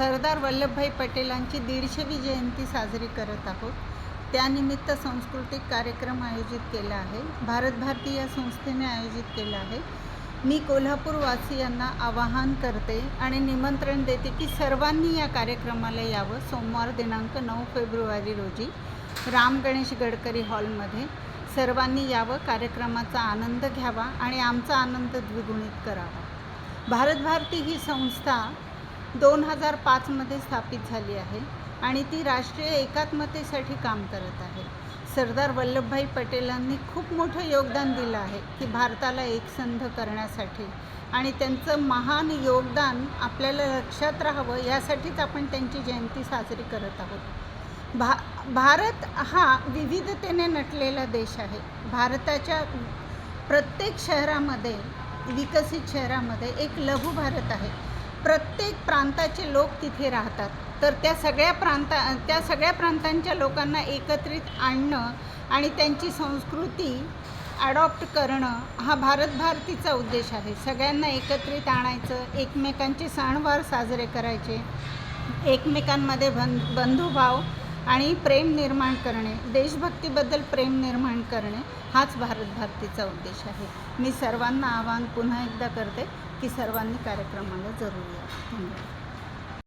सरदार वल्लभभाई पटेलांची 150वी जयंती साजरी करत आहोत। त्यानिमित्त सांस्कृतिक कार्यक्रम आयोजित केला आहे। भारत भारती या संस्थेने आयोजित केला आहे। मी कोल्हापूरवासियांना आवाहन करते आणि निमंत्रण देते की सर्वांनी या कार्यक्रमाला यावं। सोमवार दिनांक 9 फेब्रुवारी रोजी राम गणेश गडकरी हॉलमध्ये सर्वांनी यावं, कार्यक्रमाचा आनंद घ्यावा आणि आमचा आनंद द्विगुणित करावा। भारत भारती ही संस्था 2005मध्ये स्थापित झाली आहे आणि ती राष्ट्रीय एकात्मतेसाठी काम करत आहे। सरदार वल्लभभाई पटेलांनी खूप मोठं योगदान दिलं आहे की भारताला एकसंध करण्यासाठी, आणि त्यांचं महान योगदान आपल्याला लक्षात राहावं यासाठीच आपण त्यांची जयंती साजरी करत आहोत। भारत हा विविधतेने नटलेला देश आहे। भारताच्या प्रत्येक शहरामध्ये, विकसित शहरामध्ये एक लघु भारत आहे। प्रत्येक प्रांताचे लोक तिथे राहतात, तर त्या सगळ्या प्रांतांच्या लोकांना एकत्रित आणणं आणि त्यांची संस्कृती अडॉप्ट करणं हा भारत भारतीचा उद्देश आहे। सगळ्यांना एकत्रित आणायचं, एकमेकांचे सणवार साजरे करायचे, एकमेकांमध्ये बंधुभाव आणि प्रेम निर्माण करणे, देशभक्तीबद्दल प्रेम निर्माण करणे हाच भारत भारतीचा उद्देश आहे। मी सर्वांना आवाहन पुन्हा एकदा करते की सर्वांनी कार्यक्रमाला जरूर या। धन्यवाद।